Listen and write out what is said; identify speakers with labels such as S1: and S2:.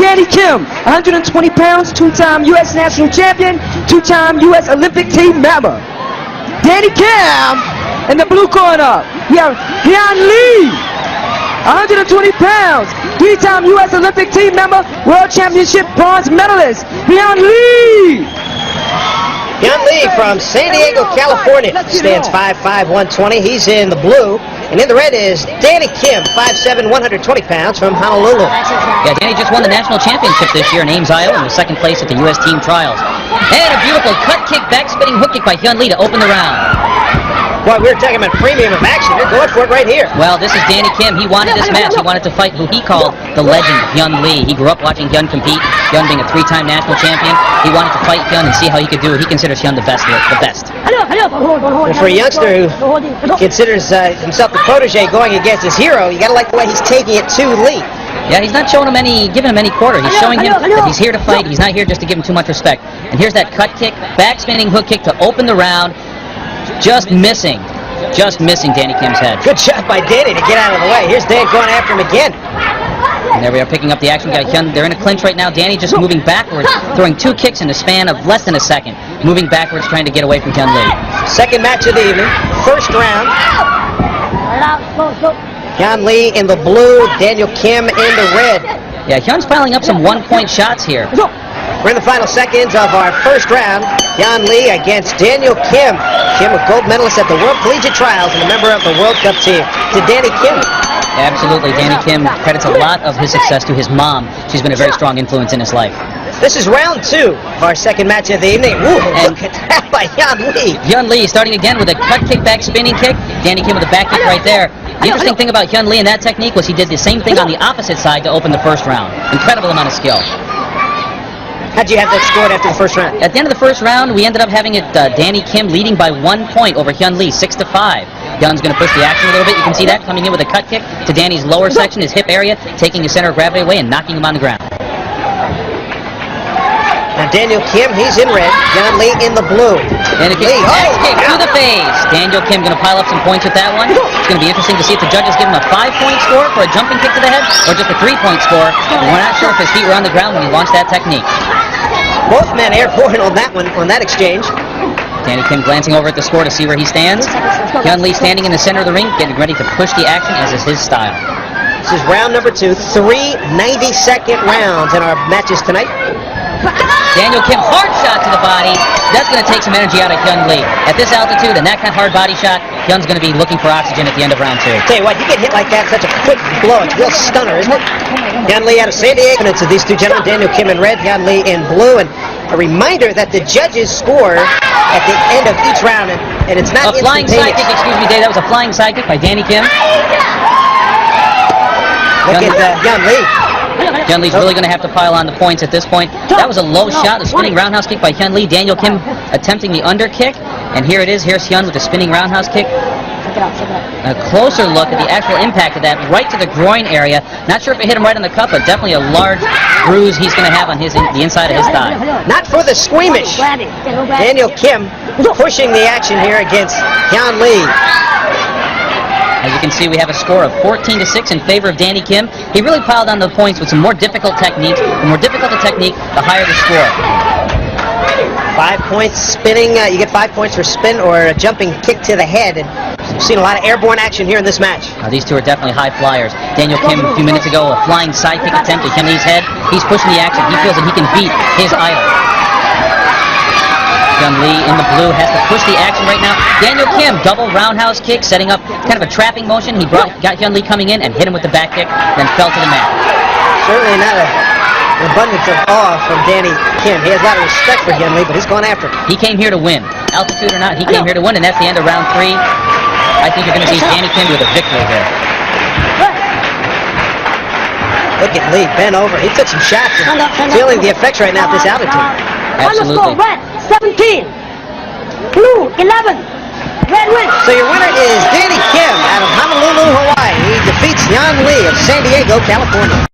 S1: Danny Kim, 120 pounds, two-time U.S. national champion, two-time U.S. Olympic team member. Danny Kim in the blue corner. We have Hyun Lee, 120 pounds, three-time U.S. Olympic team member, World Championship bronze medalist. Hyun Lee.
S2: Hyun Lee from San Diego, California, stands 5'5", 120. He's in the blue. And in the red is Danny Kim, 5'7", 120 pounds from Honolulu.
S3: Yeah, Danny just won the national championship this year in Ames, Iowa, and was second place at the U.S. team trials. And a beautiful cut kick, back spinning hook kick by Hyun Lee to open the round.
S2: Well, we were talking about premium of action. You're going for it right here.
S3: Well, this is Danny Kim. He wanted this match. He wanted to fight who he called the legend, Hyun Lee. He grew up watching Hyun compete. Hyun being a three-time national champion. He wanted to fight Hyun and see how he could do it. He considers Hyun the best.
S2: Well, for a youngster who considers himself the protege going against his hero, you got to like the way he's taking it to Lee.
S3: Yeah, he's not showing him giving him any quarter. He's showing him that he's here to fight. He's not here just to give him too much respect. And here's that cut kick, back spinning hook kick to open the round. Just missing Danny Kim's head.
S2: Good shot by Danny to get out of the way. Here's Dan going after him again.
S3: And there we are picking up the action. They're in a clinch right now. Danny just moving backwards, throwing two kicks in the span of less than a second. Moving backwards, trying to get away from Hyun Lee.
S2: Second match of the evening, first round. Hyun Lee in the blue, Daniel Kim in the red.
S3: Yeah, Hyun's piling up some one-point shots here.
S2: We're in the final seconds of our first round. Hyun Lee against Daniel Kim. Kim, a gold medalist at the World Collegiate Trials and a member of the World Cup team. To Danny Kim.
S3: Absolutely. Danny Kim credits a lot of his success to his mom. She's been a very strong influence in his life.
S2: This is round two of our second match of the evening. Ooh, look at that by Hyun Lee.
S3: Hyun Lee starting again with a cut kick, back spinning kick. Danny Kim with a back kick right there. The interesting thing about Hyun Lee and that technique was he did the same thing on the opposite side to open the first round. Incredible amount of skill.
S2: How'd you have that scored after the first round?
S3: At the end of the first round, we ended up having it Danny Kim leading by 1 point over Hyun Lee, 6-5. Hyun's going to push the action a little bit. You can see that coming in with a cut kick to Danny's lower section, his hip area, taking his center of gravity away and knocking him on the ground.
S2: Now Daniel Kim, he's in red. Hyun Lee in the blue.
S3: And a kick, kick to the face. Daniel Kim going to pile up some points with that one. It's going to be interesting to see if the judges give him a 5-point score for a jumping kick to the head or just a 3-point score. We're not sure if his feet were on the ground when he launched that technique.
S2: Both men airborne on that one, on that exchange.
S3: Danny Kim glancing over at the score to see where he stands. Hyun Lee standing in the center of the ring, getting ready to push the action as is his style.
S2: This is round number two, 3 90-second rounds in our matches tonight.
S3: Daniel Kim, hard shot to the body. That's going to take some energy out of Hyun Lee. At this altitude and that kind of hard body shot, Hyun's going to be looking for oxygen at the end of round two.
S2: Tell you what, you get hit like that, such a quick blow. It's a real stunner, isn't it? Hyun Lee out of San Diego. And it's these two gentlemen, Daniel Kim in red, Hyun Lee in blue. And a reminder that the judges score at the end of each round, and it's not
S3: a flying side kick, excuse me, Dave. That was a flying side kick by Danny Kim.
S2: Look at Hyun Lee.
S3: Hyun Lee's really going to have to pile on the points at this point. That was a low shot, a spinning roundhouse kick by Hyun Lee. Daniel Kim attempting the under kick. And here it is. Here's Hyun with the spinning roundhouse kick. A closer look at the actual impact of that right to the groin area. Not sure if it hit him right on the cuff, but definitely a large bruise he's going to have on the inside of his thigh.
S2: Not for the squeamish. Daniel Kim pushing the action here against Hyun Lee.
S3: As you can see, we have a score of 14-6 in favor of Danny Kim. He really piled on the points with some more difficult techniques. The more difficult the technique, the higher the score.
S2: 5 points spinning. You get 5 points for spin or a jumping kick to the head. And we've seen a lot of airborne action here in this match.
S3: These two are definitely high flyers. Daniel Kim, a few minutes ago, a flying side kick attempt at Hyun Lee's head. He's pushing the action. He feels that he can beat his idol. Hyun Lee in the blue has to push the action right now. Daniel Kim, double roundhouse kick, setting up kind of a trapping motion. He got Hyun Lee coming in and hit him with the back kick, then fell to the mat.
S2: Certainly not an abundance of awe from Danny Kim. He has a lot of respect for Hyun Lee, but he's going after him.
S3: He came here to win. Altitude or not, he came here to win, and that's the end of round 3. I think you're going to see Danny Kim with a victory here.
S2: Look at Lee, bent over. He took some shots and feeling the effects right now at this altitude.
S3: Absolutely.
S1: Red 17, blue 11, red win.
S2: So your winner is Danny Kim out of Honolulu, Hawaii. He defeats Hyun Lee of San Diego, California.